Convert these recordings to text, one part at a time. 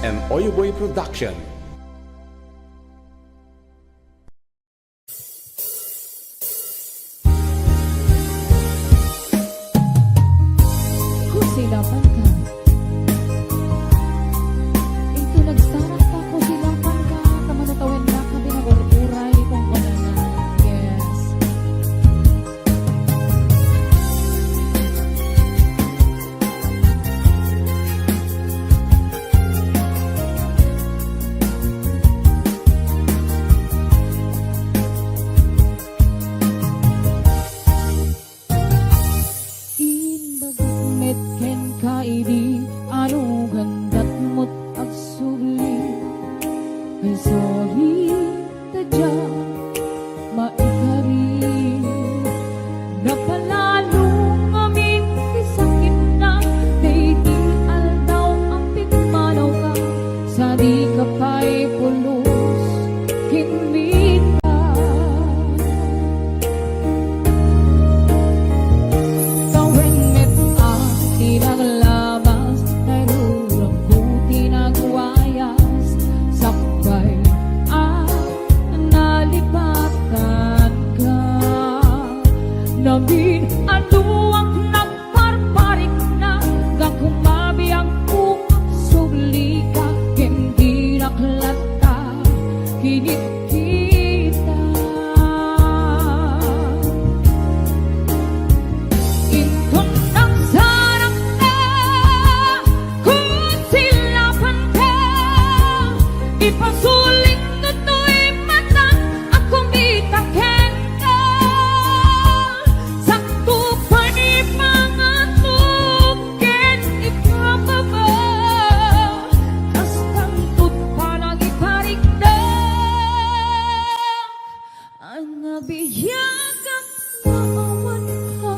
and Oyoboy Production. Kusilapan ka. Ito nagsarak pa kusilapan ka. Kamanatawin na kami na uray kung kananan. Yes. Kaidi anu gandat mut agsuli ay sorry tadya maikari napalalo ngamin isakit na dayti aldaw ang pitmanaw ka sa di kapay pulos kinmita taweng met tinaglamas na rurang buti nagwayas sakbay nalipatan ka namin anuang nagparparik na gang kumabi ang sugli ka kendi naklata kinit kita inton nagsarang ka kusilapan ka Ipasulit na to'y matang at kumitaken ka. Sakto pa'y mga tuken ipababa. Kastang tut parang iparigdag. Ang nabiyagang maawan ka.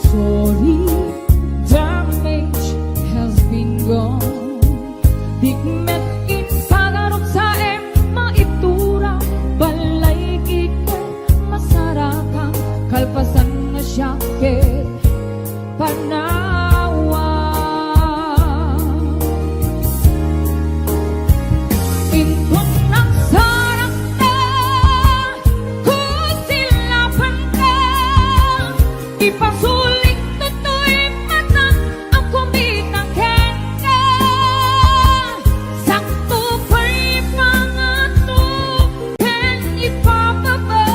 Sorry, damage has been gone. Digmet in pagarot sa maitura. Balay ikay masarakang kalpasan na siyakit panawa. Inton ng sarang na kusilapan ka. Ipasulit na to'y matang ang kumitaken ka. Sakto pa'y mga tuken ipababa.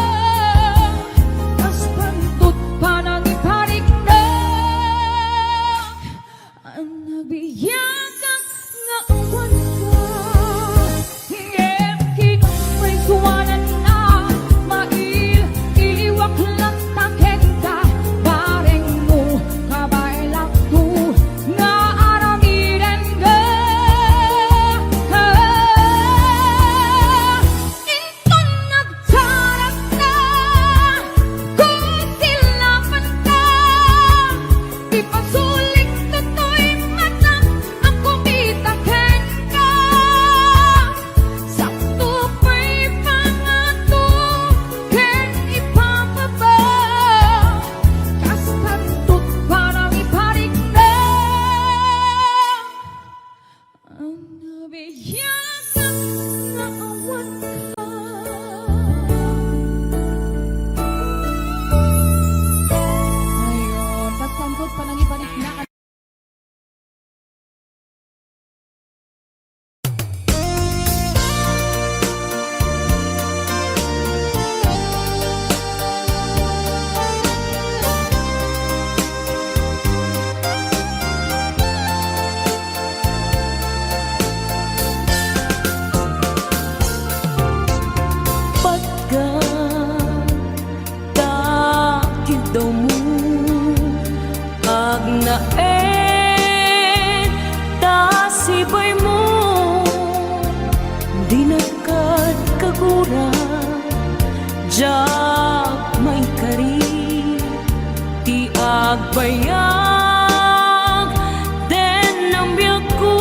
Kaspantut pa nang iparigdag. Ang nabiyagang nga awan ka. Hingem kinumay suwanan na mail iliwak lang taken ka. Pareng mo kabailak tu nga aramiren ka. Inton nagtarap na kusilapan ka. Ipasulit na to'y matang ang kumitaken ka. Sakto pa'y mga tuken ipababa. Kastantut parang iparigdag. Ang nabiyagang naawan ka. Ayun, kastantut parang iparigdag. Pagkatakit daw mo agnaen tasibay mo di nagkat kagura jak may kari ti agbayag den ang biyak ko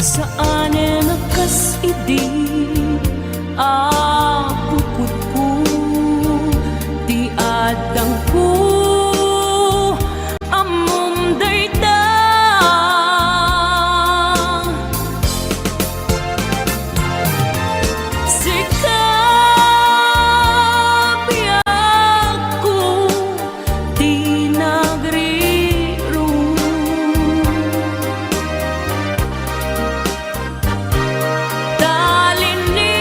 saan nakas idi bukod ko di adang ko amom dayta sikap biyak ko di nagriro talin ni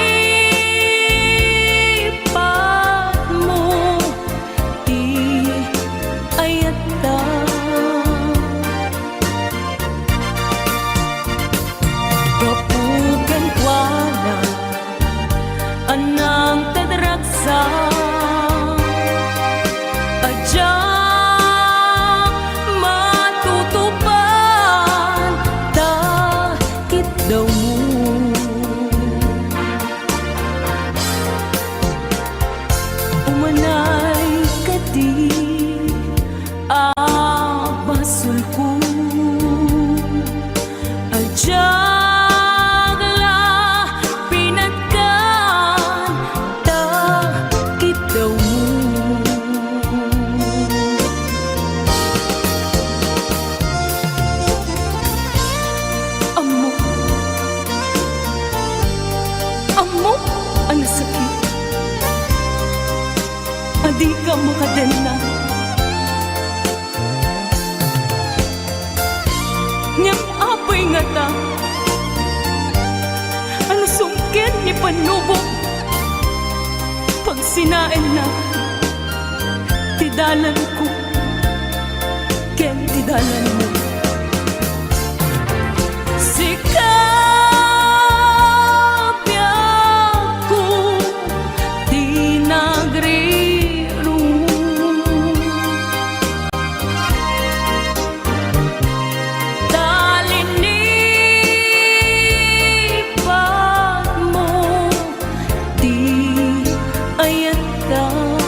di ka makadena. Ngam apay nga ta, ano sungkin ni panubok, pag sinain na, tidalan ko, ken tidalan mo. Sikap ko, di nagriro. Talinipan mo, di ayatan.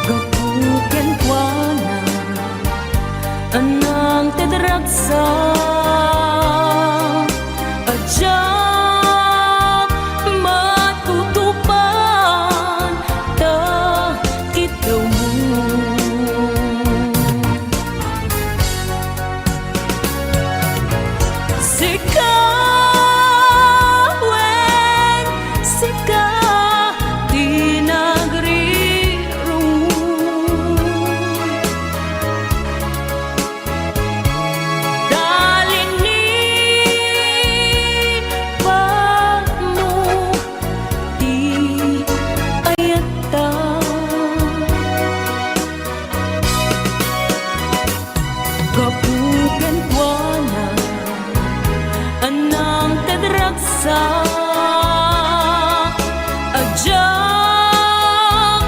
Gapuken kwa na anang tedragsa ajak matutupan ta kitaw mo. Sikawen, sika di nagriro. Dalinipan mo, di ayatan. Gapuken kwa na anang tedragsa ajak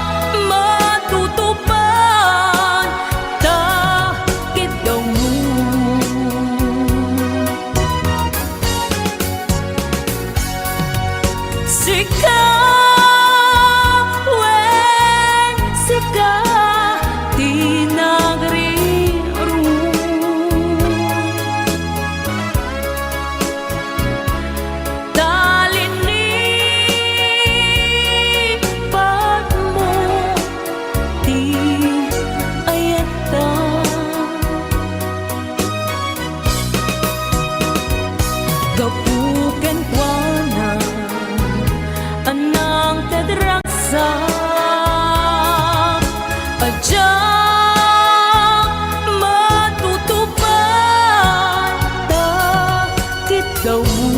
matutupan ta kitaw mo. Sikawen, sika di nagriro. Talinipan mo, di ayatan. Gapuken kwa na anang tedragsa ajak matutupan ta kitaw mo.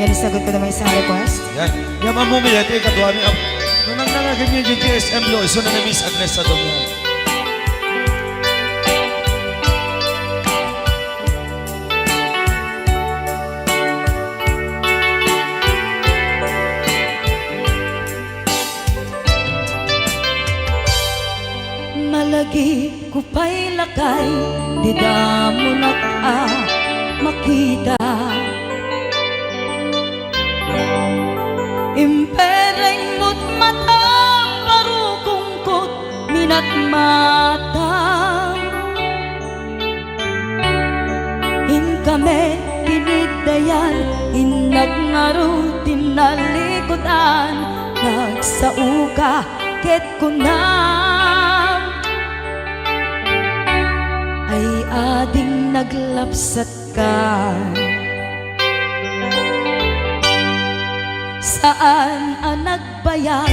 Yan, isagot ko naman isang request. Yan. Yan mamumili. Ito yung katuwa niya. Nung nangangagan niya yung GSM Lo, iso na na Miss Agnes sa doon. Malagi ko pa'y lakay, di damo na makita. Impereng mo't mata, parukungkot minat mata. In kami pinigdayan, inagnaro tinalikutan, nagsauka ket kunam. Ay ading naglapsat ka, saan ang nagbayag,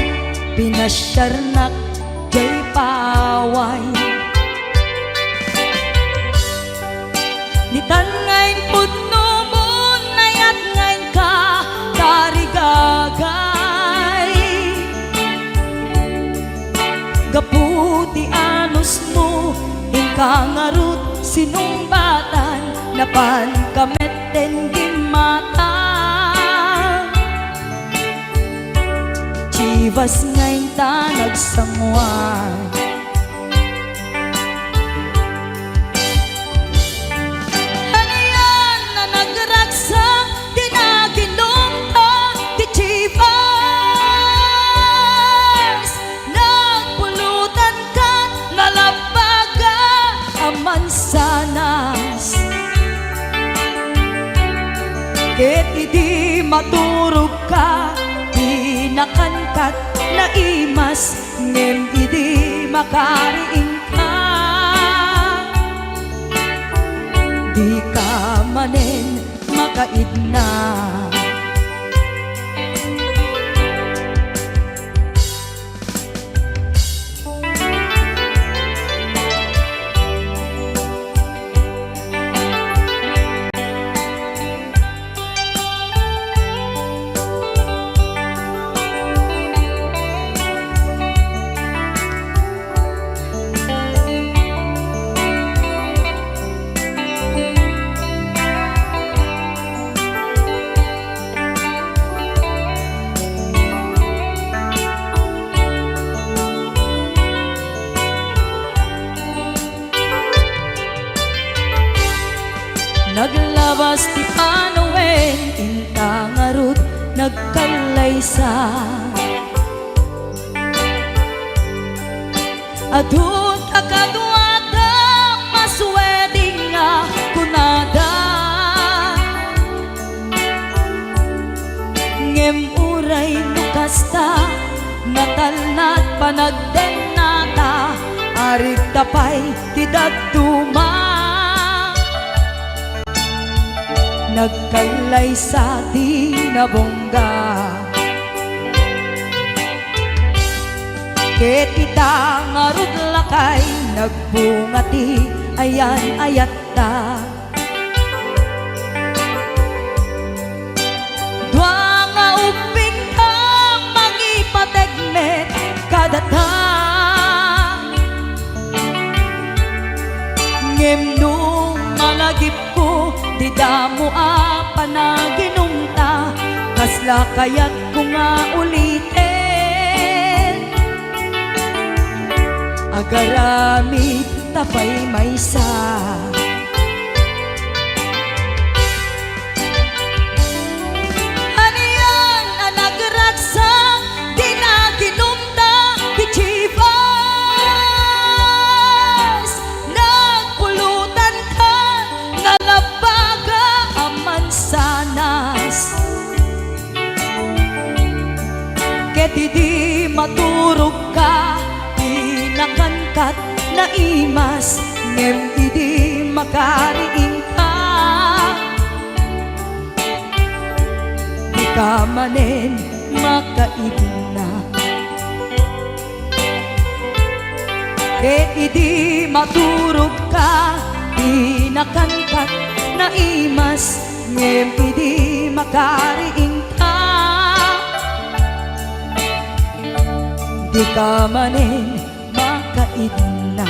pinasyarnak jay paway. Nitan ngayon putno mo, nayat ngayon ka, tarigagay. Gaputi anos mo, ingkangarut sinumbatan, napan kamet den gimata. Chivas ngayon ta nagsamuan, ano yan na nagragsak, tinaginom ta, ti Chivas. Nagpulutan ka, nalabaga, amansanas. naimas ngem idi makariing ka. Di ka manen makaidna. Naglabas ti panawen, inta nga rut nagkalaysa. Adun akaduada masweding nga kunada. Ngem uray lukasta natalnat panagdenata. Arit tapay ti daduma. Nagkalay sa di nabongga. Ket ita nga rudlakay nagbungati ayan ayatta. Dua nga upin ka mangipategmet kadata. Ngem nung malagip ko di damo panaginumta. Kasla kaya't ko nga ulitin. Agaramid tapay maysa. Haniyan ang nagragsak di naginumta di Chivas. Nagpulutan ka nalabaga sanas. Ket di maturog ka di nakangkat na imas. Ngem di makariing ka. Di ka manen makaibna. Ket di maturog ka di nakangkat na imas. Ngem di makariing ka. Di ka manen makaidna.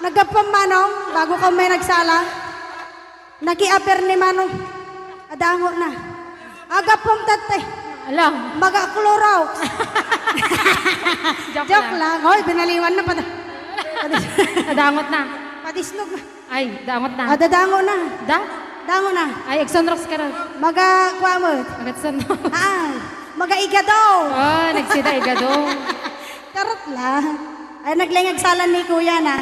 Nagapam Manong, bago ka may nagsala. Nakiaper ni Manong. Adango na. Agapam tatay. Alam, Magakluraw. Joke lang. Hoy, binaliwan na pa. nadangot na. Patisnog na. Ay, dangot na. Dadango na. Da? Dango na. Ay, Exonrox ka rin. Magakwamot. Agatsunrox. Magaigadaw. Oh, nagsida igado. Karot lang. Ay, naglingag salan ni Kuya na.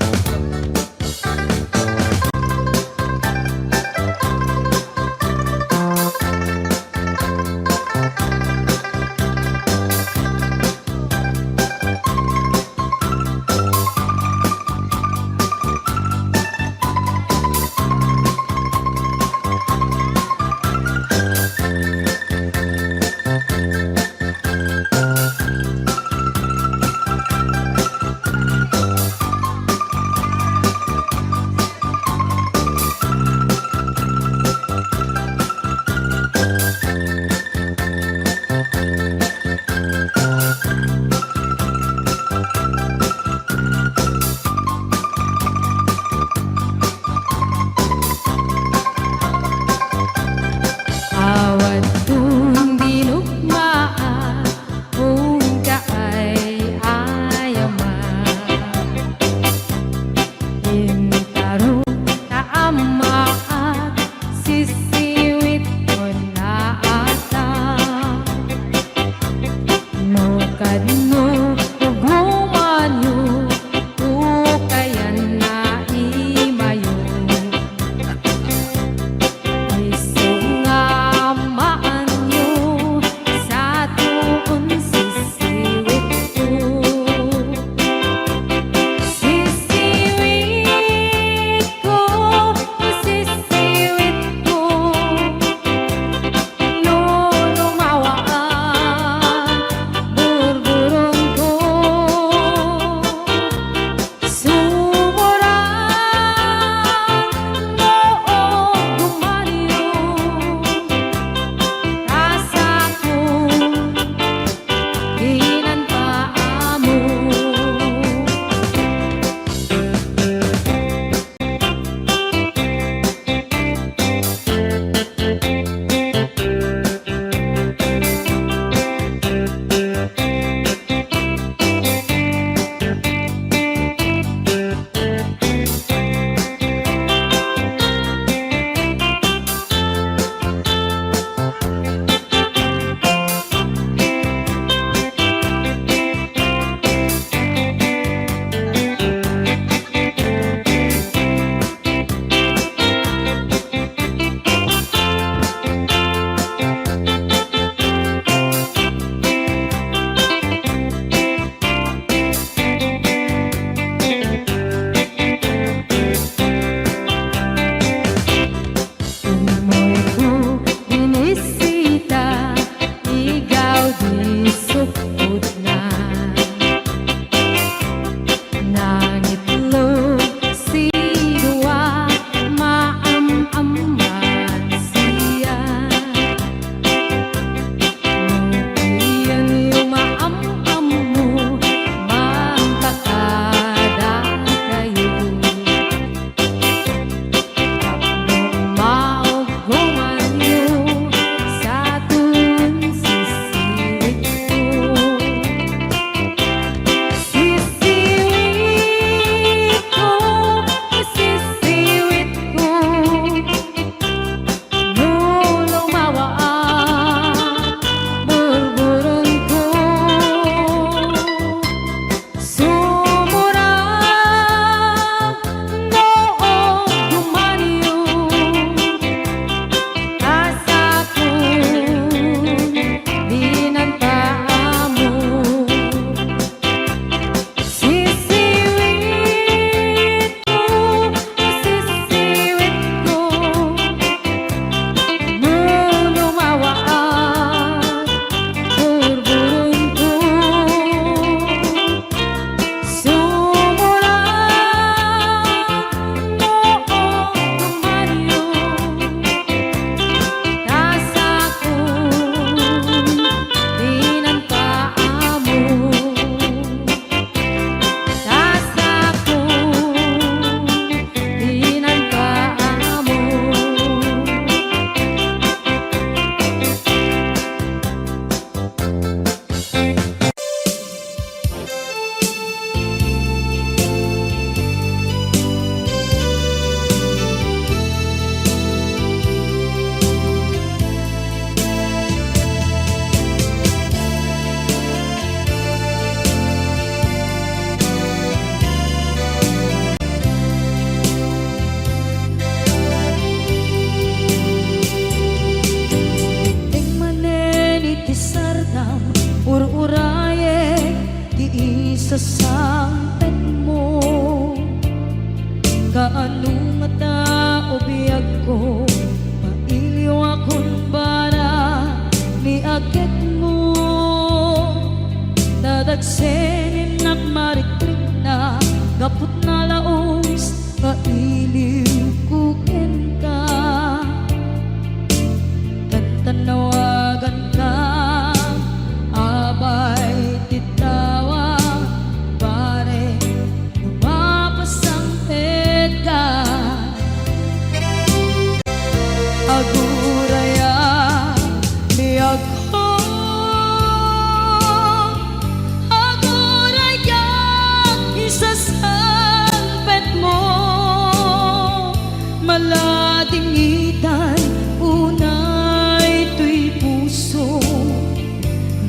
maladingitan unay tuy puso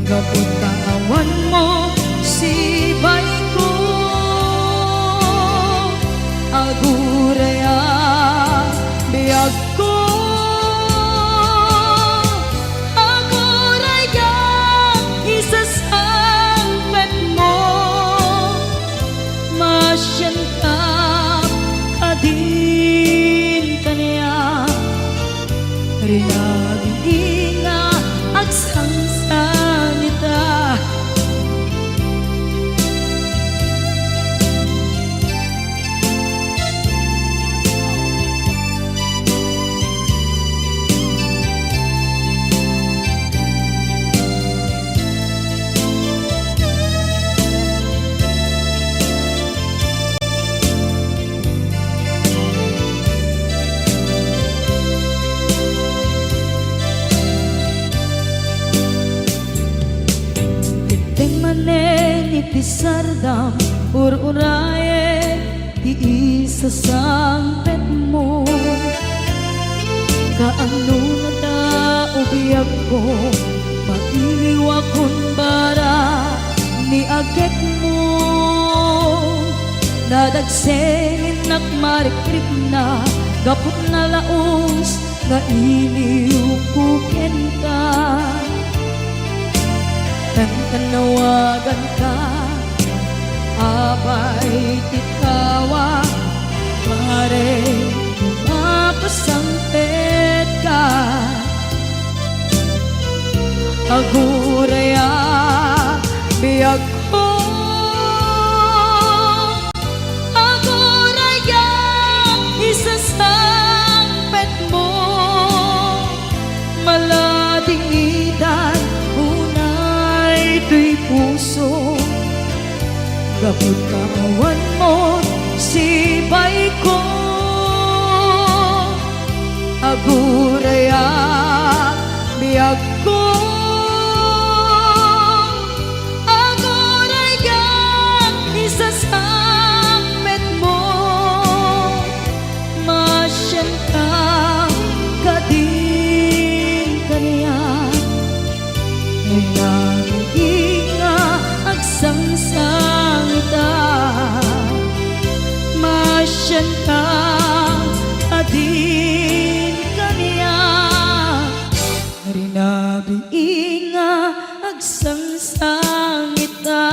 gapot kaawan mo si ko aguraya biyag ko aguraya isasangpet mo masyantap kadin kanya rinagi nga agsangsangita iti sardam ur-uraye ti isasangpet mo kaano na da ubiyag ko mailiwa kon bara ni agek mo nadagsengin nakmarikrip na gapot na laos nga iliw kuken ka tanawagan ka abay tikawa pare mapasampet ka aguraya biyag ko aguraya isasangpet mo maladingitan tuy puso gapot kaawan mo si ko aguraya biyag ko aguraya isasangpet mo masyantang kadin kaniya agsangsangita masyanta adin kaniya rinabi nga agsangsangita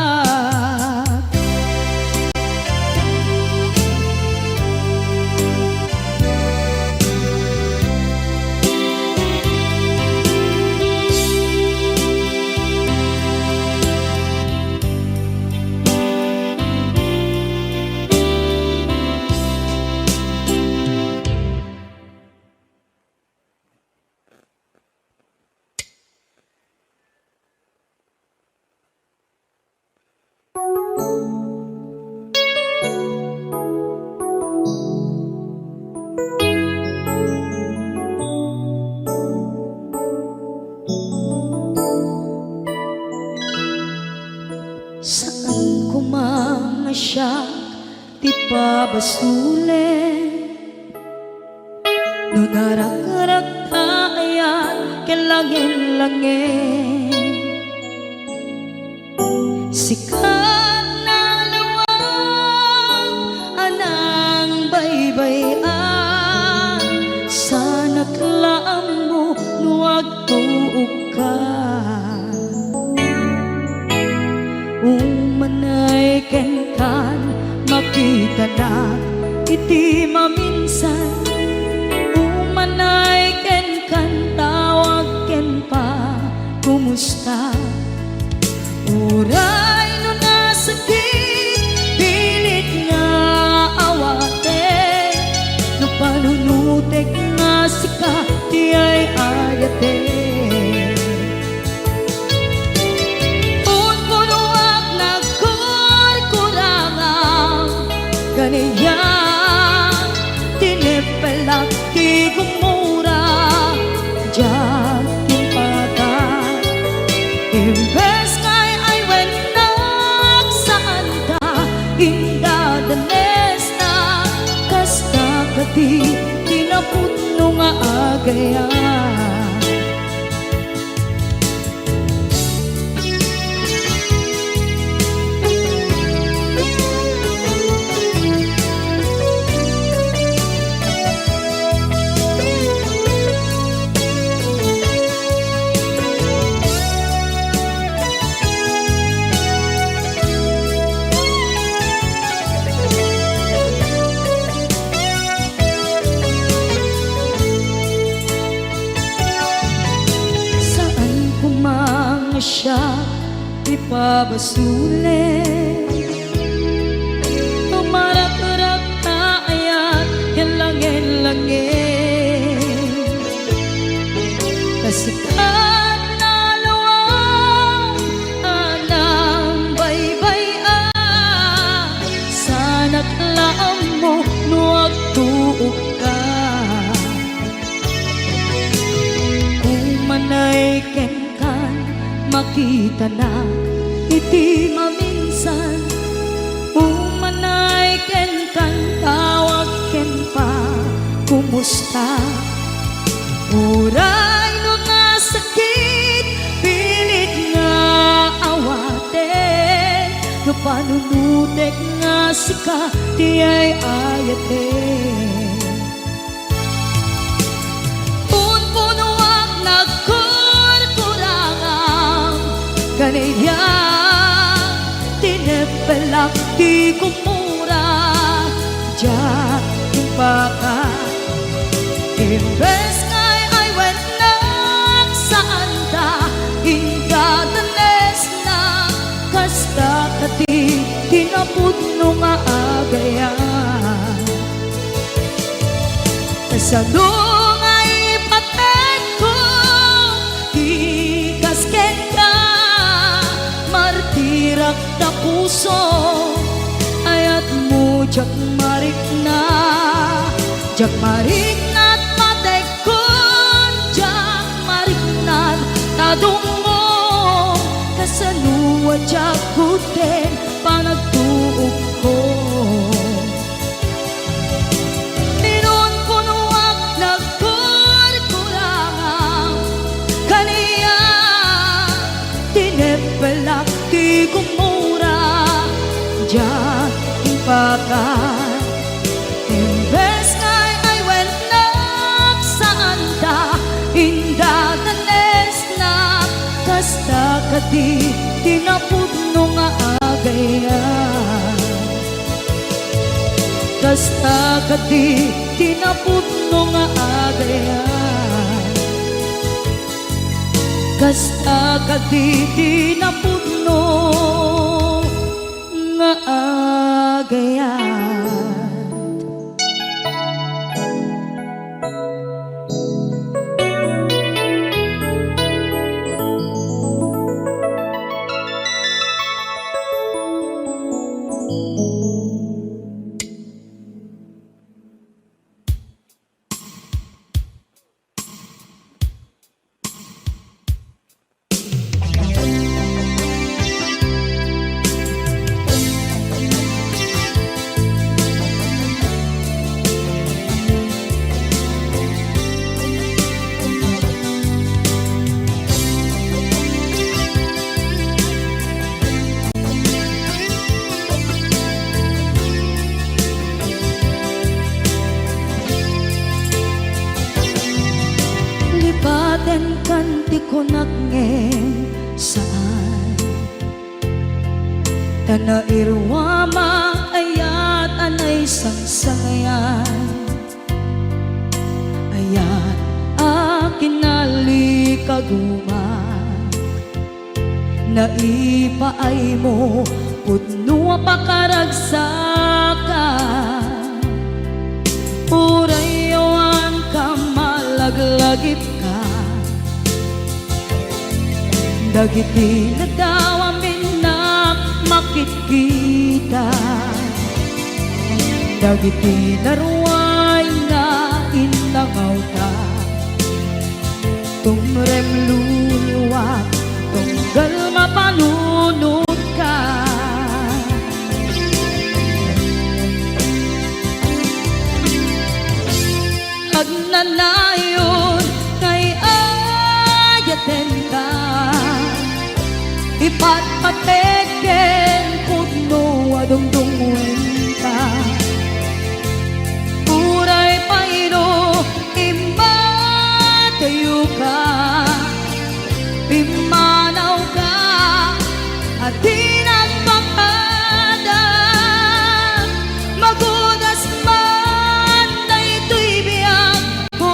saan ko mga siya ti pabasule no narak-arak kaayan kelangin-langin sikat na lawang anang baybayan sana't laang mo nuwag tuog ka umanay ken-kan makita na iti maminsan umanay ken-kan tawag ken pa kumusta uray no nasakit pilit nga awate no panunutek nga sika ti ay ayate kaniya tinipelak ki gumura diyan timpagan imbes kay ay wenak saan ka inda danes na kasta kati tinapudno nga agaya. Siya ipabasuli, tumarap-rap na ayat hilangin-langin, kasikat na luwang anang baybay-an, sana't laam mo nuwag tuog ka, umanay ken makita na iti maminsan, umanay ken kan tawag ken pa kumusta, uray no nga sakit pilit nga awaten, no panunutek nga sika di ay ayaten. Punpunuak kanaya tinepelak di kumura jak baka imbes ngay ay wenak saan ta ingadanes na kasta kati tinapudno nga agaya kasano nga ipatet ko ikasken ka martirak na puso ayat mo jak marik na at matekon jak marik na tadong mo kasanuwa jak kuten panagtuog ko minun punuak nagkurkurangang kaniya tinepelak di kumura jak impakan imbes ngay ay wenak saan ta indadanes na kasta kati tinapudno nga agaya kasta kati tinapudno nga agaya kasta kati tinapudno nga agayat. Lipaten kanti ko nagngeng saan tanairwama ayat anay sangsangayan ayat akin nalikaguma naipaay mo pudno pakaragsakan urayawan ka malaglagip ka dagiti na daw amin na makikita dagiti naruay na inangaw ta tumrem luluwat tunggal mapanunod ka Agnanayon kay ayaten ka, ipatpateken pudno adungdungwen ka. Uray paino imatayo ka, pimanaw ka at di nagpakada. Magudas man na ito'y biyag ko,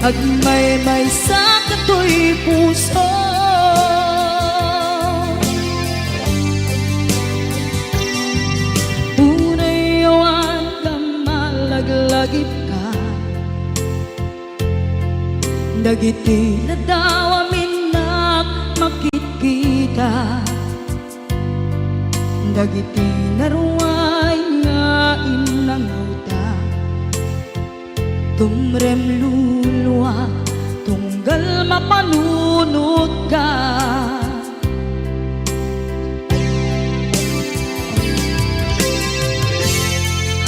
agmay-may sa kato'y puso. Unay yawan ka malaglagip ka, dagiti na daw amin na makikita, dagiti naruay nga inangauta. Tumrem luluwa tunggal mapanunot ka,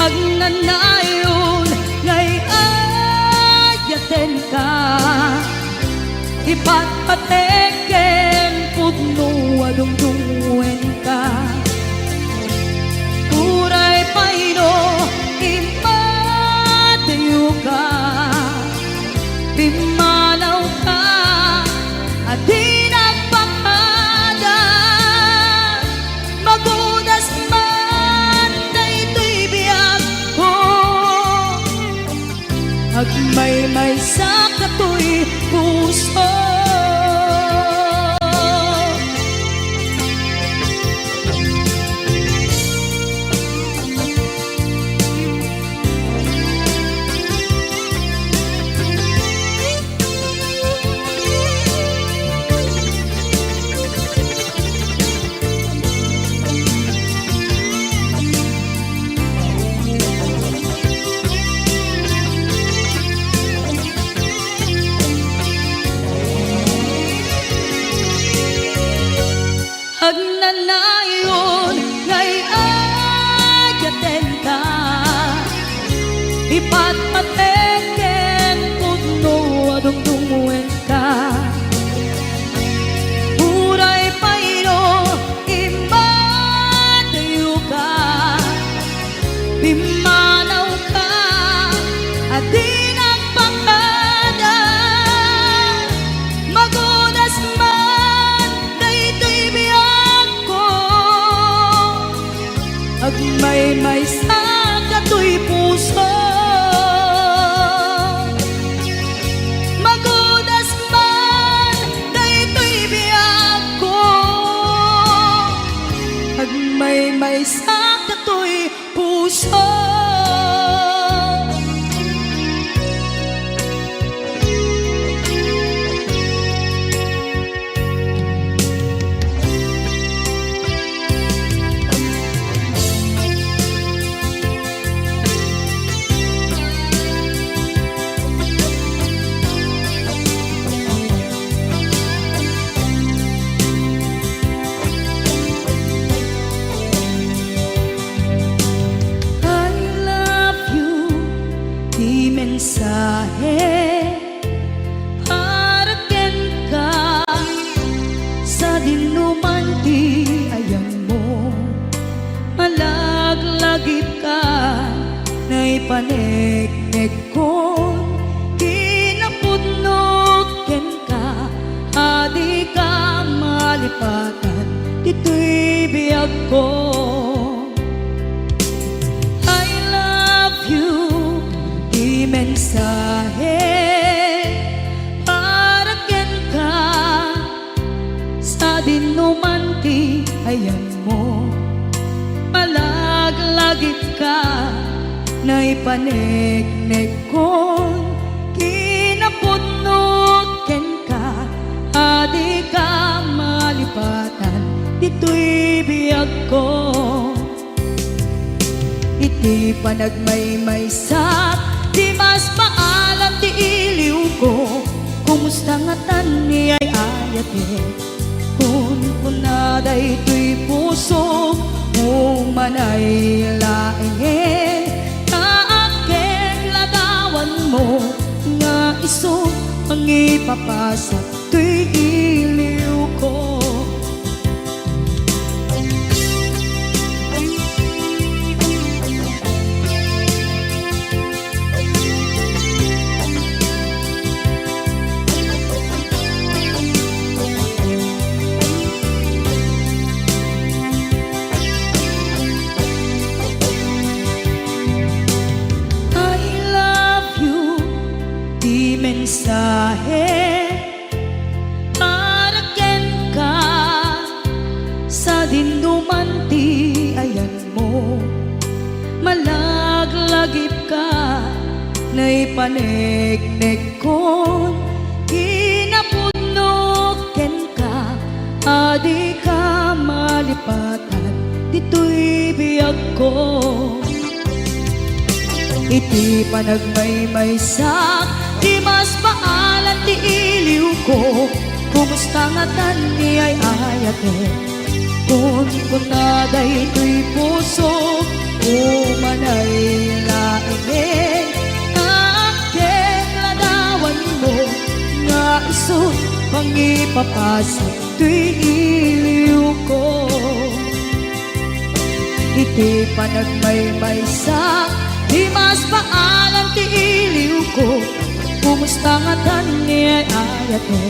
agnanayon ngay ayaten ka, ipatpateken pudno adungdungwen ka. Uray paino imatayo ka, pimanaw ka at di nagpakada. Magudas man na ito'y biyag ko, agmay-may sa kato'y puso. Agnanayon ngay ayaten ka, ipatpateken pudno adungdungwen ka. Uray paino imatayo ka, pimanaw ka at di nagpakada. Magudas man na ito'y biyag ko, agmay-may sa kato'y puso. Magudas man na ito'y biyag ko, agmay-may sa kato'y puso. Mensahe para ken ka, sa dinuman ti ayan mo, malaglagip ka, na'y panegnek ko, kinapudnot ken ka, adi ka malipatan, dito'y biyag ko. Mensahe para ken ka, sa dinuman ti ayan mo, malaglagip ka, na'y panegnek ko, kinapudnot ken ka, adi ka malipatan, dito'y biyag ko. Iti panagmay-may sa di mas maalam ti iliw ko, kumusta nga tan ni ay ayate, kun punaday to'y puso, kung manay laingin, kaaken lagip ka Na'y paneknek kon Kinapunoken ka Adi ka malipatan Dito'y biyag ko Iti panagmaymaysak Di mas paalan ti iliw ko Kumusta nga tani ay ayate Kung kunaday ito'y puso Umanay laingin Aking ladawan mo Nga isot pangipapasak Ito'y iliw ko Iti panagmaymaysak Di mas paalan ti iliw ko Kumusta nga tani ay ayate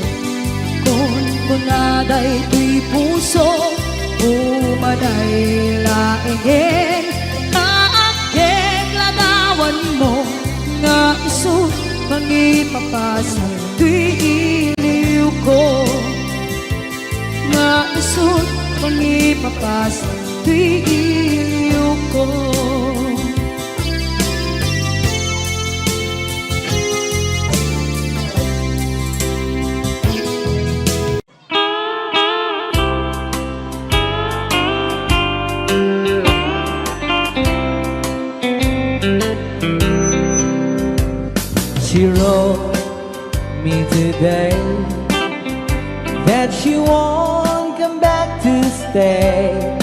Kung kunaday ito'y puso Umanay laingin Aking ladawan mo Nga isot pangipapasan Ito'y iliw ko Nga isot pangipapasan Ito'y iliw ko She wrote me today that she won't come back to stay,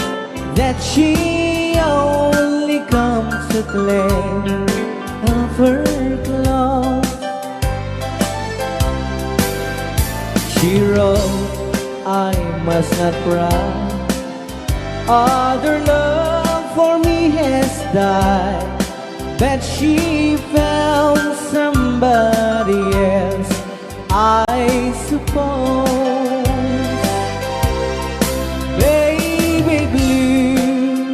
that she only comes to claim of her clothes. She wrote, I must not cry, other love for me has died, that she found somebody else, I suppose. Baby blue,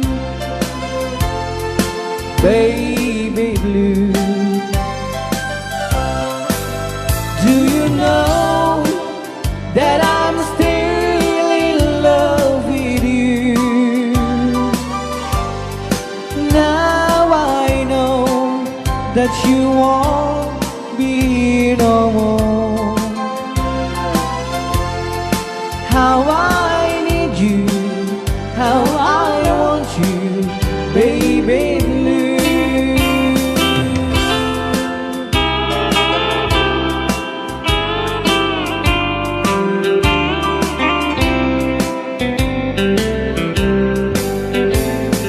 baby blue, do you know that I'm still in love with you? Now I know that you won't be no more. How I need you, how I want you, baby blue.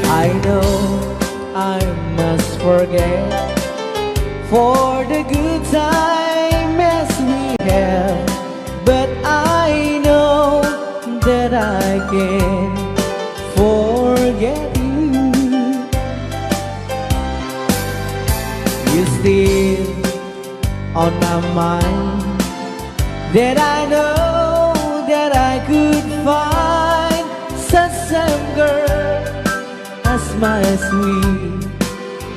I know I must forget for the good time as we have, but I know that I can forget you. You're still on my mind, that I know that I could find such a girl as my sweet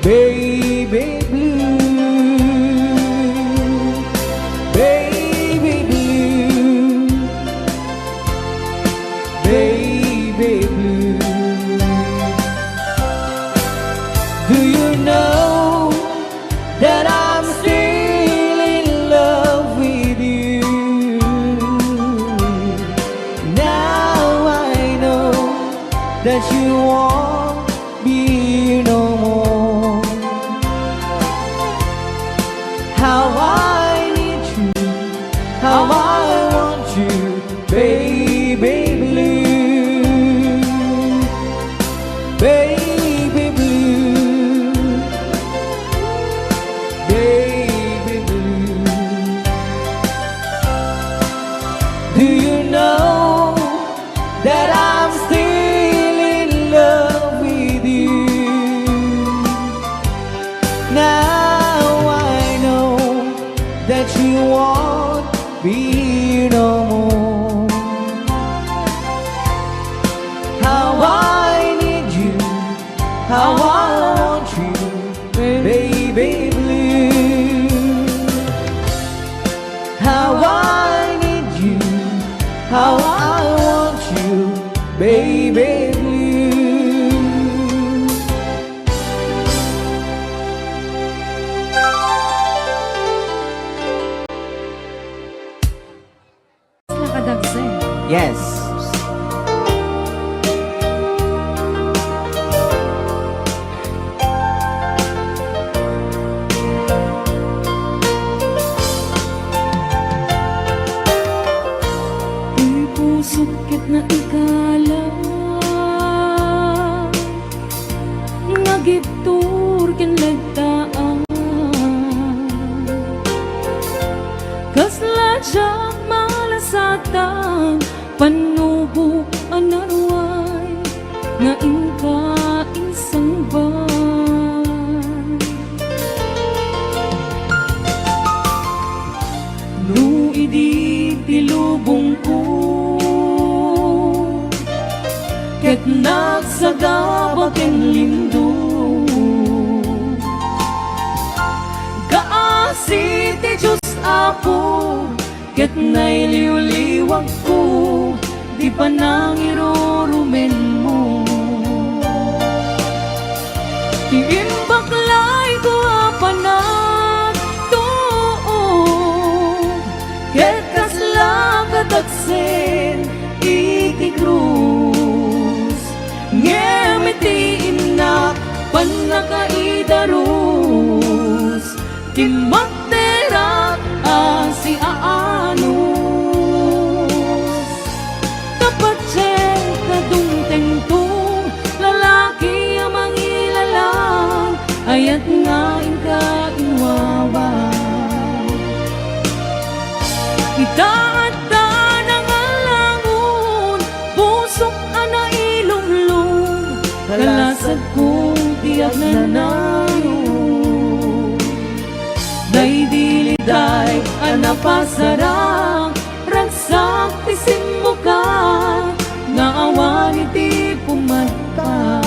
baby blue. Baby blue, baby blue, do you know that I'm still in love with you? Now I know that you won't be no more. How I need you, how I want you, baby blue, baby blue, Yes. Di puso't ket na ikala Nagiptur ken lagtaan Kasla jak malasatan Panubo anarway Nga inka insang No idi tilubong ko Ket nagsagabak en lindo Kaasi ti Diyos Apo Ket nailiw-liwag ko Di pa nang irurumen mo Ti imbaklay ko apanag tuog Ket kasla kataksen iti krus Ngemiti inak panakaidarus Timakterak asi aanus Tapat siyang kadungteng tong lalaki ang mangilalang Ayat nga inka inwawa Itaat ta ng alangon Pusok ana ilumlum Kalasag kong tiyak na nayon Day diliday anapasarang Ragsak tisim mo ka Naawan iti pumadpa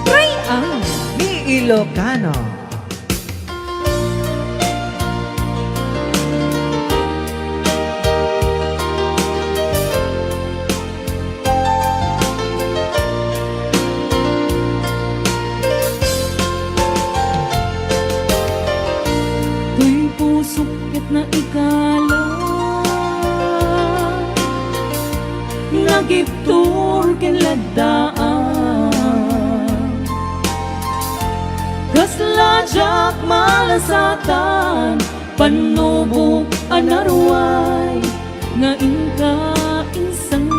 Try ang Ni Ilocano. Tuy pusok ket na ikala Nagiptur ken lagdaan Kasla jak malasatan Panubok anarway Nga inka insang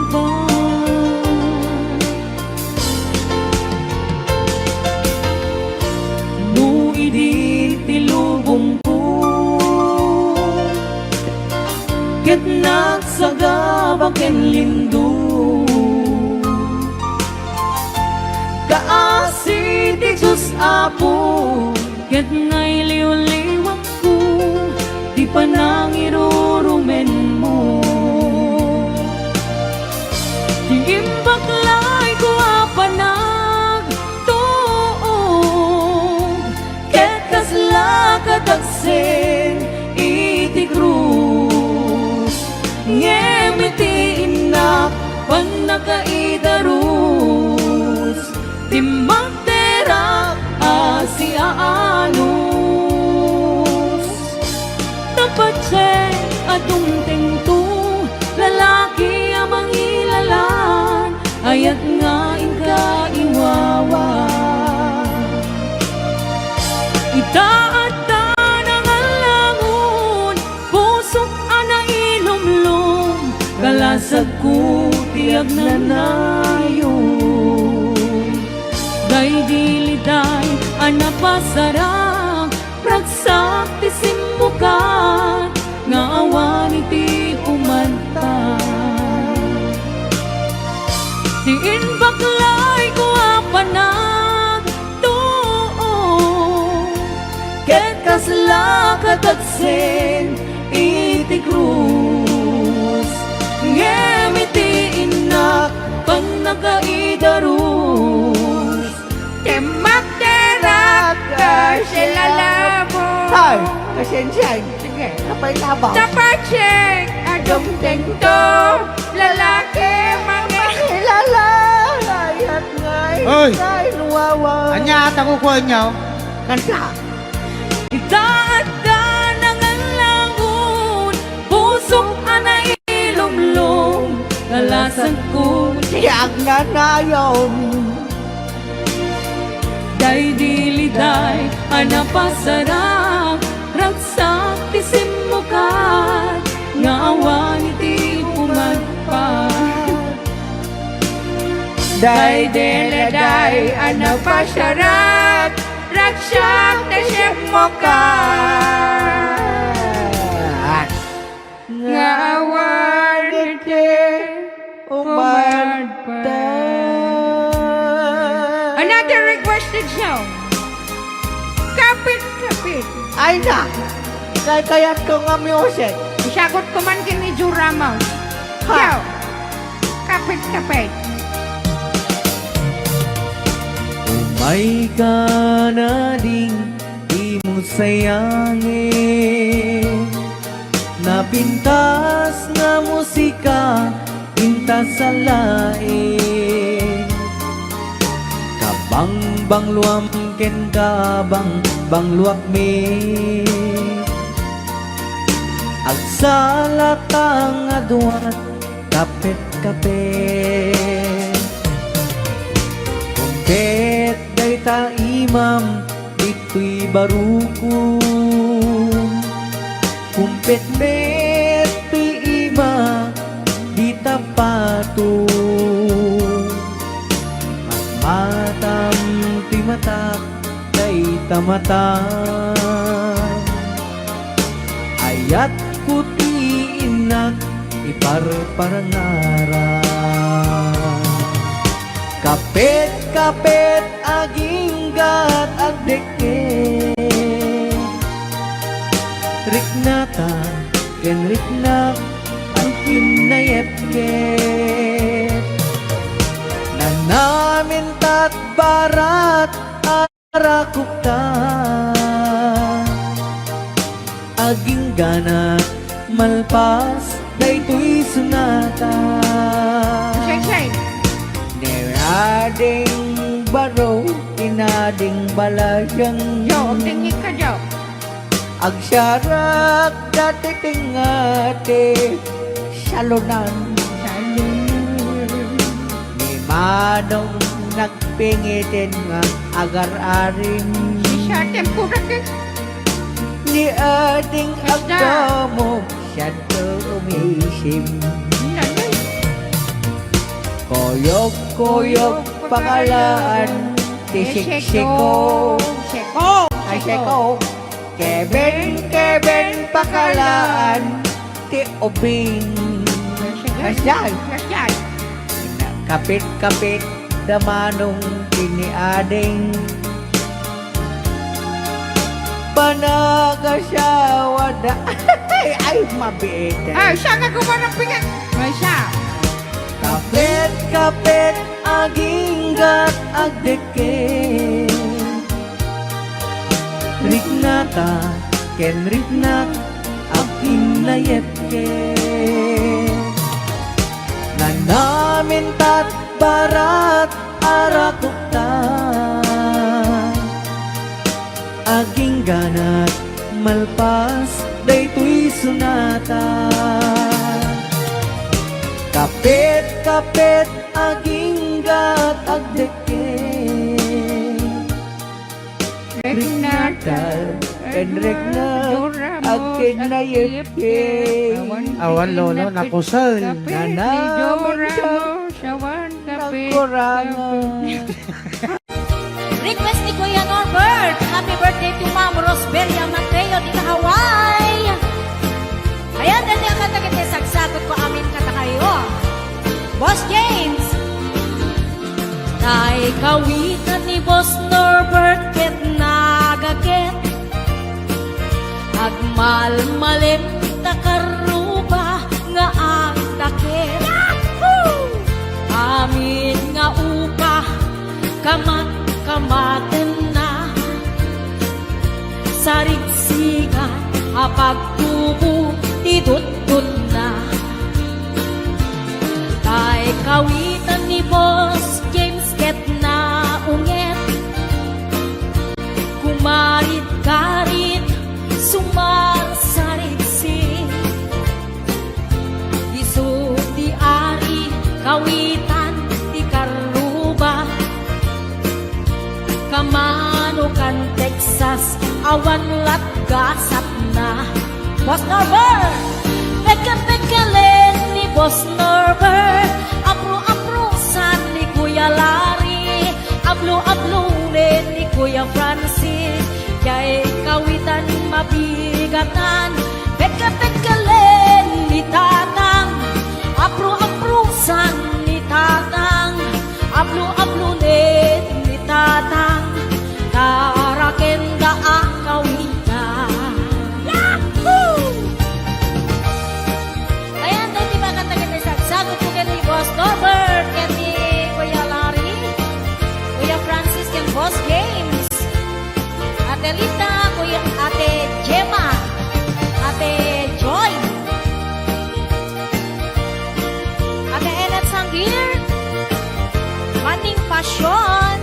No idi tilubong ko Ket nagsagabak en lindo Kaasi ti Diyos Apo Ket nailiw-liwag ko Di pa nang irurumen mo Di imbaklay ko apanag tuog Ket kasla kataksen iti krus Ngemiti inak panakaidarus Timakterak asi aanus Tapat siya atong tengto Lalaki ang mangilalan Ayat nga inka iwawa Itaat ta ng alangon Pusok ana ilumlum Kalasag ko tiyak na nayon Day diliday anapasarang Ragsak tisim mo ka Nga awan iti umanta Tiin baklay ko apanag tuog Ket kasla kataksen iti krus Ngemiti inak panakaidarus Timakterak kasilalamu Hoy, kasensya. Sige, kapay labaw. Tapatseng adong tengto Lalaki Kilala. Ayat ngay. Hoy! Ngay, nuwawa. Anya, takukuha niyo. Kanta. Itaat ka ng alangon Pusok ana ilumlum Lalasan ko Tiyak na nayon. day diliday anapasarap ragsak tisim mo ka nga awan iti pumagpag Day deleday, ano pa syarat? Raksak na siyem mo ka. Nga awan iti umadpag. Another requested song. Kapit, kapit. Ay na, kayat ko nga music. Isagot ko man kini Juramo. Ha? Yo, kapit, kapit. May ka na ding di mo sayangin. Napintas na musika, pintas sa lain. Kabang bangluam ken kabang bangluak me. Agsala kang aduat, kapit-kapit. Kumpet day ta imam, dito'y baruko. Kumpet met ti ima, di tapato. Matam ti matak, day tamatay. Ayat ko ti inak, iparparangaran. Kapit-kapit aginggat agdeke. Riknata ken riknak ang kinayepke. Nanamin tat barat arakukta. Aging ganat malpas daytoy sunata. Say. Nerading baro, tinading balasyang. Yo, tingin ka, Yo. Agsyarak dati tingate salunan. Ni manong nagpingitin nga agar-aring. Isa tempura ka. Ni ading Basta. agdamo siya to umisim. Nanay. Koyok-koyok pakalaan Tisik-siko Seko. Ay seko Keben pakalaan Ti ubing Asyan Asyan. Kapit-kapit damanong tiniading Panagasawa da Ay mabiit Ay, siya nga gumanang pingat. Ay, siya. Kapit-kapit aginggat agdeke. Riknata ken riknak aging nayepke. Nanamin tat barat arakukta. Aging ganat malpas daytoy sunata. Kapit-kapit aginggat agdeke. Riknatal and riknak aging nayepke. Awan lolo, nakusal. Nanaman siya nagkurangan. Request ni Kuya Norbert. Happy birthday to Ma'am Rosbelia Mateo di Hawaii. Ayan, dali ang katagit ni sagsakot ko amin katakayo. Boss James. Tay kawitan ni Boss Norbert ket nagaket. Agmalmalim takaruba nga ang takit. Amin nga upa kamat-kamaten na sarigsigan apagtubo tidut-tut na. Tay kawitan ni Boss James ket na unget. Kumarit-karit sumarsarig-sig. Isu di ari Texas, awan lat gasat na. Boss Norbert, peka-pekalen ni Boss Norbert, apro-aprosan ni Kuya Larry, ablo-ablunin ni Kuya Francis, kay kawitan mabigatan, peka-pekalen ni Tatang, apro-aprosan ni Tatang, ablo-ablunin ni Tatang, tarakenda ang kawitan. Yahoo! Ayan, tayo di ba kanta kita sagot ko kay Boss Norbert, kay Kuya Larry, Kuya Francis, kay Boss James, Ate Rita, Kuya Ate Gemma, Ate Joy, Ate Enet Sanggir, Maning Pasyon,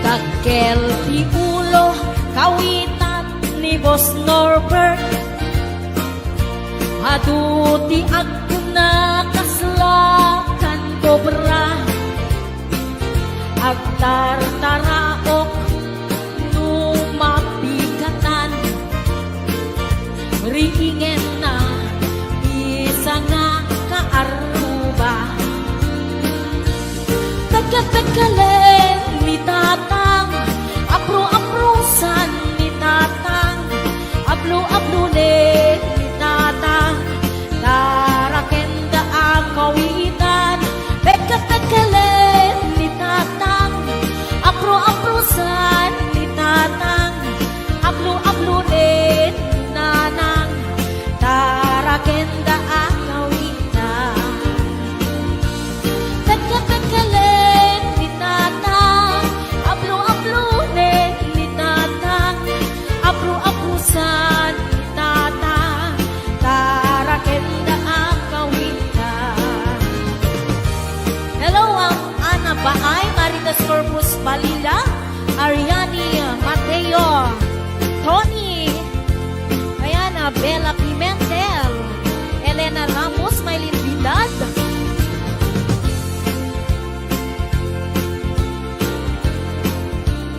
Dagkel di ulo, kawitan ni Boss Norbert, aduti ako na kaslakan kobra, agtartaraok numapigatan, riingen na isa nga kaaruba, tagkat-tagkalen ni Tatang, apro-aprosan ni Tatang, ablo-ablunin ni Tatang, tarakenda ang kawitan, tagkat-tagkalen ni Tatang, apro-aprosan ni Tatang, ablo-ablunin ni Nanang, tarakenda ang kawitan, tagkat-tagkalen ni Tatang, ablo-ablunin ni Tatang, abro-abrusan ni Tatang, tarakenda ang kawitan. Hello, ang Ana Baay, Maritas Corpus Balila, Ariani Mateo, Tony, Ayana Bella Pimentel, Elena Ramos, Maylin Vidal,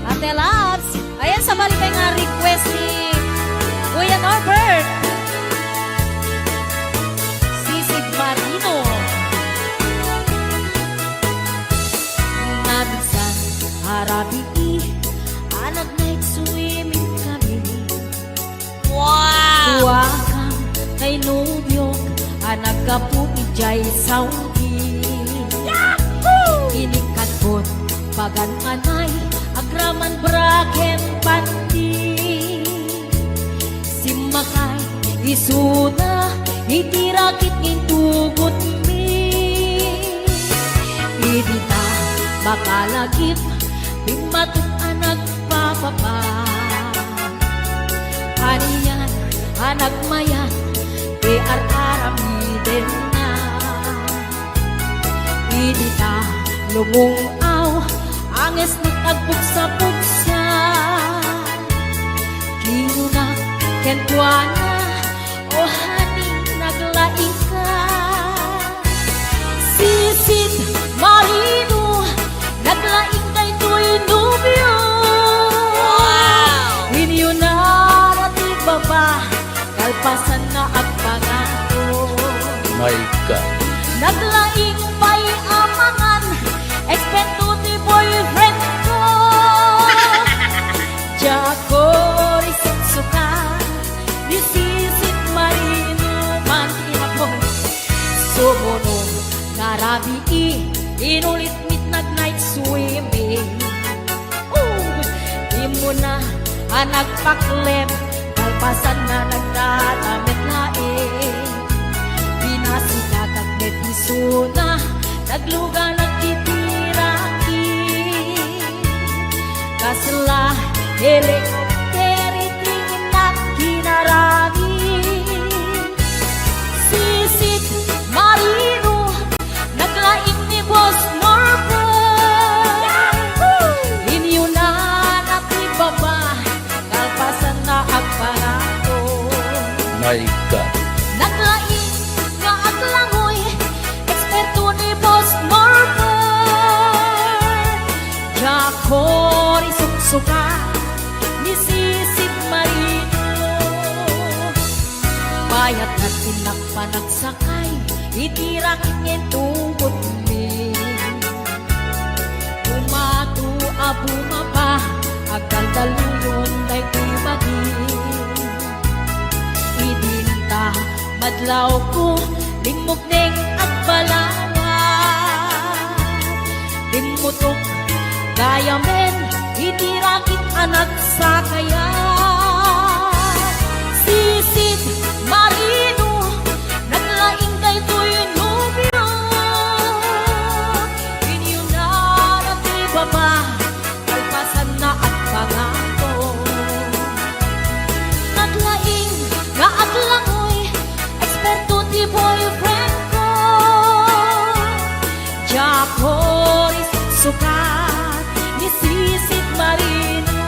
Ate Labs. Ayan, sabali pa nga request ni Kuya Norbert, Sisig Marino, Nabisan Harabi, anak night swimming kami. Wow! Tuwakang kay Nubyok, anak ka po ijay Saudi. Yahoo! Inikatbot, pagan anay, agraman braken pati. Simakay, isuna, itirakit intugot mi. Idita, bakalagip, bimatot anak papapa. Aniyan, anak mayan, arami-din na. Idita, lumungaw, anges nagtagbog sa pugsa. Kinunak, kentwana, o haning naglaing ka. Sisid Marino, naglaing kay Tuy Nubio. Inyo na natin baba, kalpasan na ang pangato. My God. Naglaing pa'y amangan, eksperto ni boyfriend ko. Jako risit suka, disisit marino man kinapon. Sumunod, ngarabi inulit midnight night swimming. Di mo na nagpaklem, kalpasan na nagdadamit laing. Pinasikat at betisuna, nagluga nagtitiraki. Kasla, helikopteri tingin at kinarami. Sisit Marino, naglaing ni Boss Norbert. Inyo na natibaba, kalpasan na ang pangato. My God. Naglaing nga aglangoy, eksperto ni Boss Norbert. suka ni Sisid Marino. Bayat na tinagpanagsakay, itirakit niya'y tugot ni. Umatu abumaba, agal daluyon ay ibagin. Idinta madlaw ko, limugning at balawa. Timutok gaya men, itirakit anak sa kaya. Sisid Marino, naglaing kay to'y nubyo. Inyo na natibaba, kalpasan na at pangako. Naglaing nga aglangoy, eksperto ti boyfriend ko. Jacoris sukat ni Sisid Marino.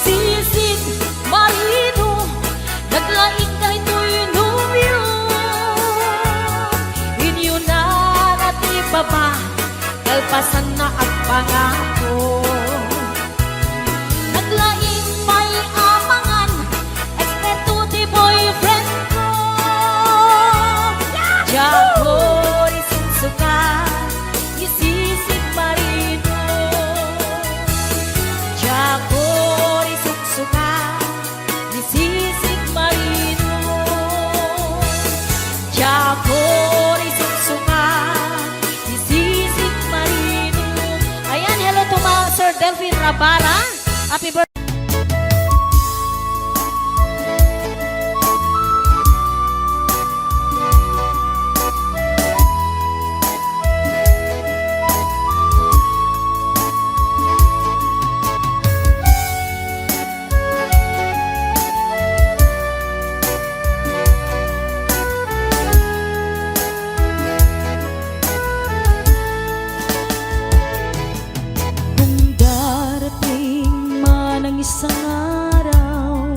Sisid Marino, naglaing kay to'y nubyo. Inyo na natibaba, kalpasan na at pangako. Naglaing may amangan, eksperto ti boyfriend ko. Jacoris sukat ni Sisid Marino. Jacoris sukat ni Sisid Marino. Jacoris sukat ni Sisid Marino. Ayan, hello to mga Sir Delphine Rabara. Happy birthday. Kung darating man ang isang araw,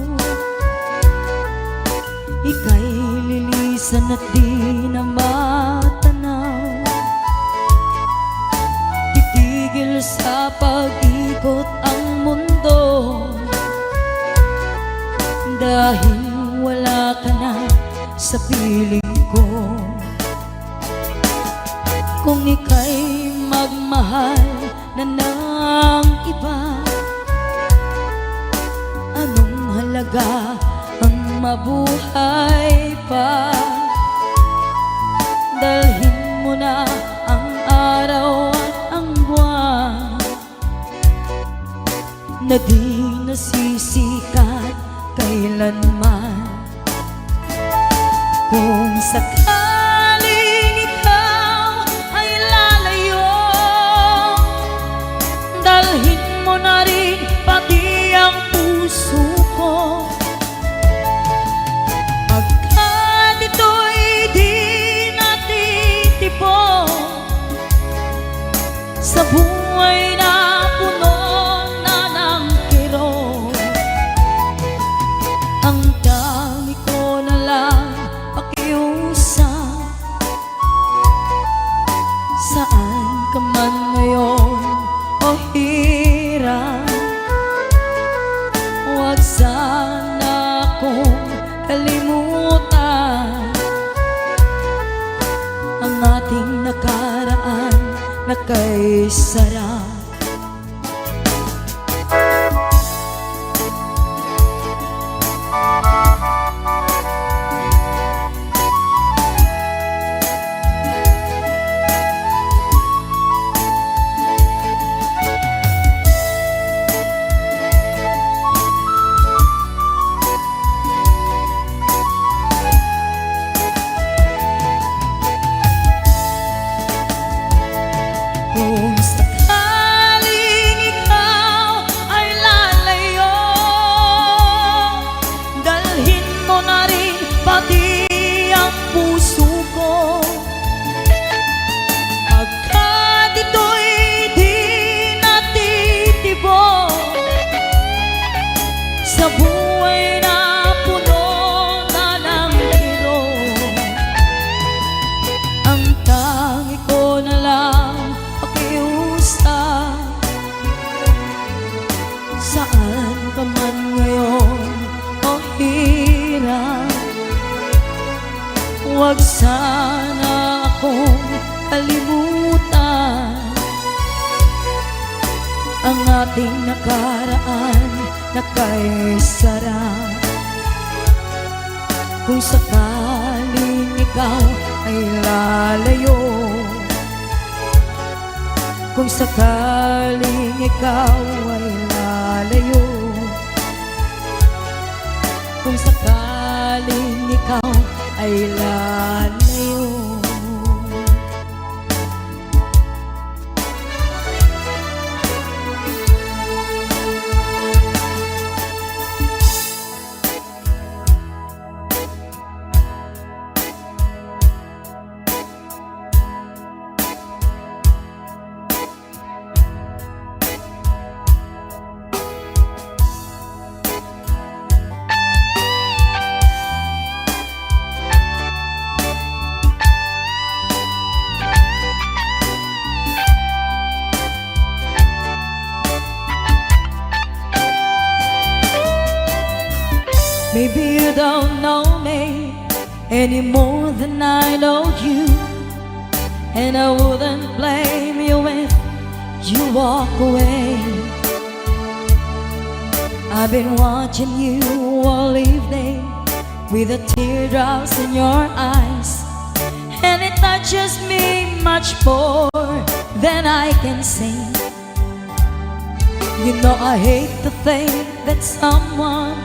ika'y lilisan at di na matanaw. Titigil sa pag-ikot ang mundo, dahil wala ka na sa piling ko. Kung ika'y magmahal na ng iba, anong halaga ang mabuhay pa? Dalhin mo na ang araw at ang buwan na di nasisikat kailanman. Kung sakaling ikaw ay lalayo, dalhin mo na rin pati ang puso ko. Pagkat ito'y di natitipon sa buhay na puno na ng kirot. Ang dami ko na lang pakiusap, saan ka man ngayon o hirap, huwag sana akong kalimutan ang ating nakaraan na kay sarap. Kung sakaling ikaw ay lalayo, dalhin mo na rin pati ang puso ko. Pagkat ito'y di natitibok sa buhay na puno na ng kirot. Ang tangi ko na lang pakiusap, ang ating nakaraan na kay sarap. Kung sakaling ikaw ay lalayo, kung sakaling ikaw ay lalayo, kung sakaling ikaw ay lalayo. Maybe you don't know me any more than I know you, and I wouldn't blame you if you walk away. I've been watching you all evening with the teardrops in your eyes, and it touches me much more than I can sing. You know I hate to think that someone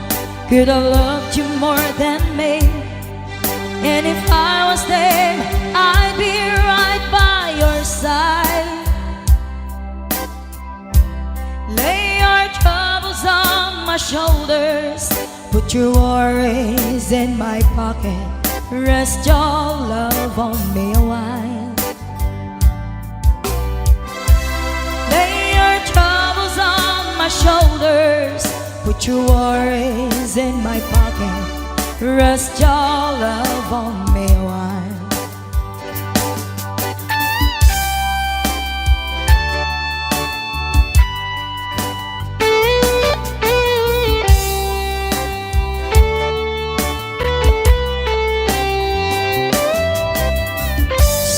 could have loved you more than me, and if I was there, I'd be right by your side. Lay your troubles on my shoulders, put your worries in my pocket, rest your love on me a while. Lay your troubles on my shoulders, put your worries in my pocket, rest your love on me a while.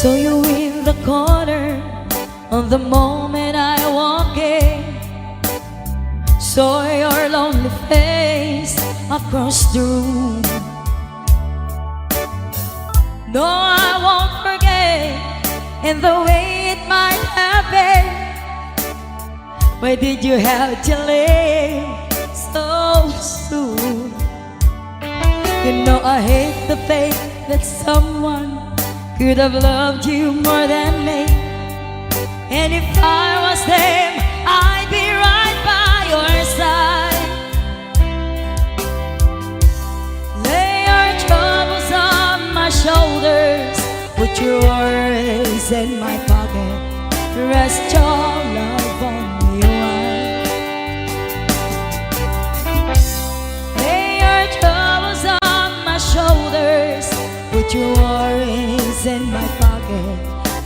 So you in the corner on the moment I walk in, saw your lonely face across the room. No, I won't forget in the way it might have been. Why did you have to leave so soon? You know I hate the faith that someone could have loved you more than me, and if I was them, I'd be right by your side. Lay your troubles on my shoulders, put your worries in my pocket, rest your love on me a while. Lay your troubles on my shoulders, put your worries in my pocket,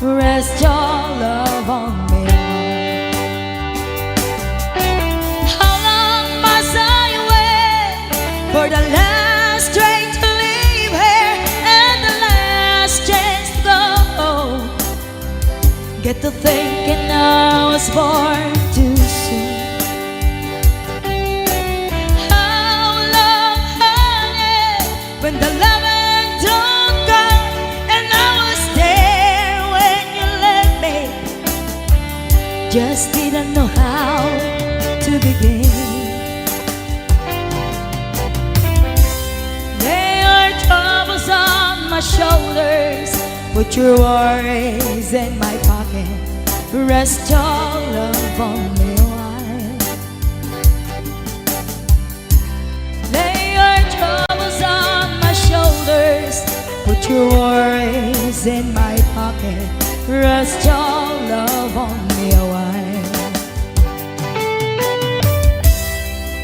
rest your love on me a while. How long must I wait for the last train to leave here and the last chance to go? Get to thinking I was born too soon. How long, honey, when the loving don't come, and I was there when you left me, just didn't know how to begin. Lay your troubles on my shoulders, put your worries in my pocket, rest your love on me a while. Lay your troubles on my shoulders, put your worries in my pocket, rest your love on me a while.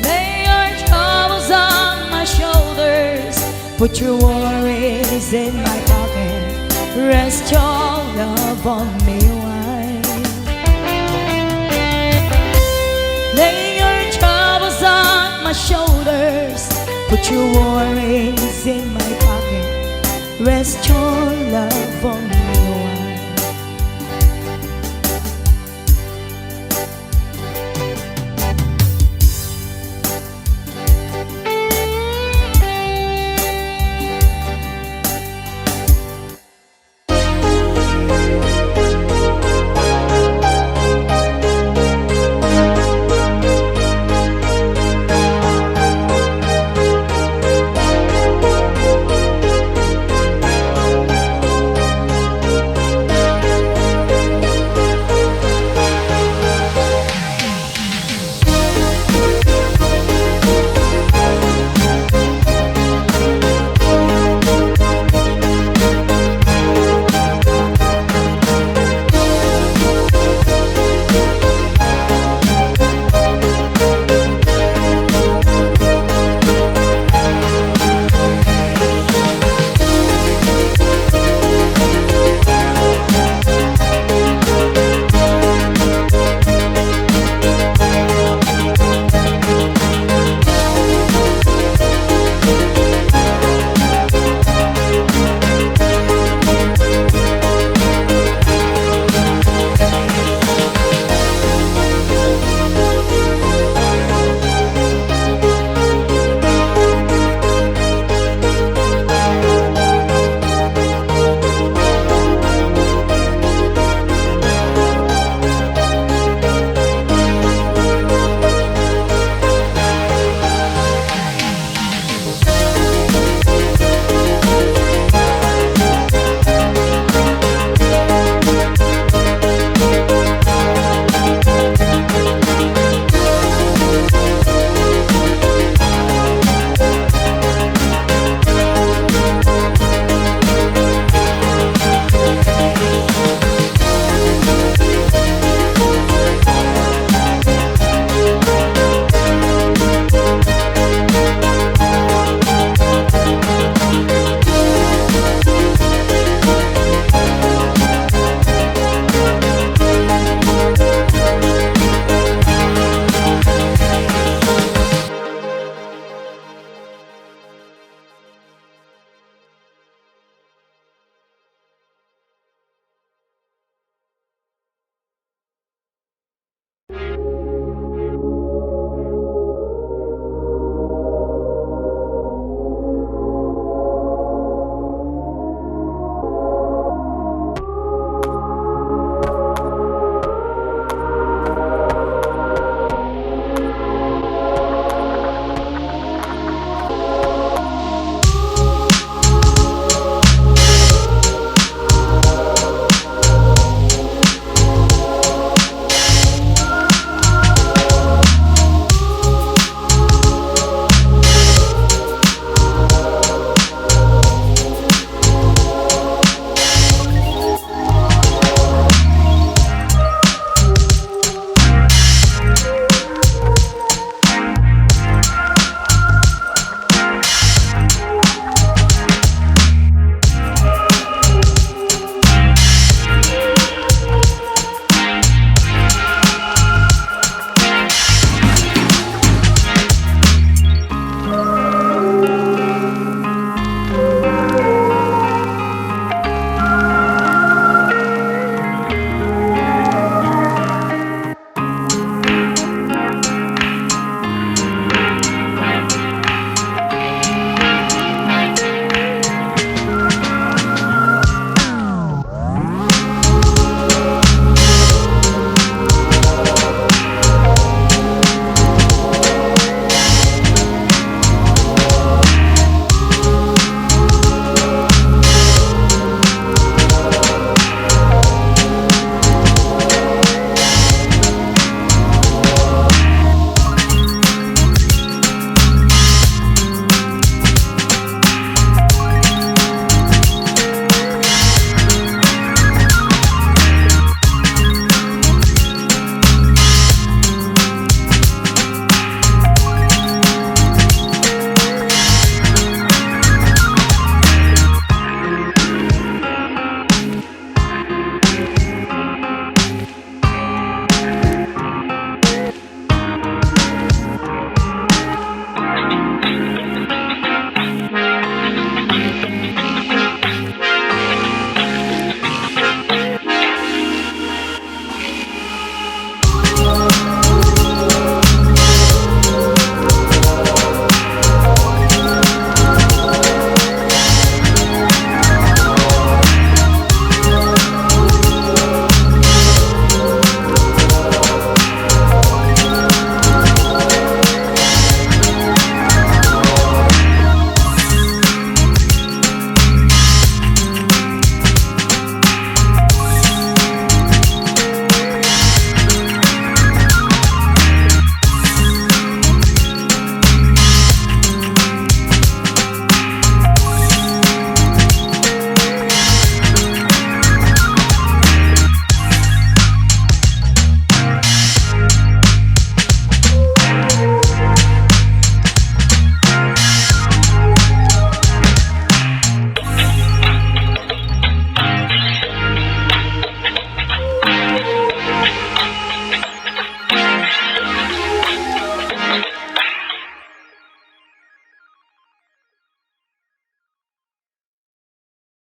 Lay your troubles on my shoulders, put your worries in my pocket, rest your love on me a while. Lay your troubles on my shoulders, put your worries in my pocket, rest your love on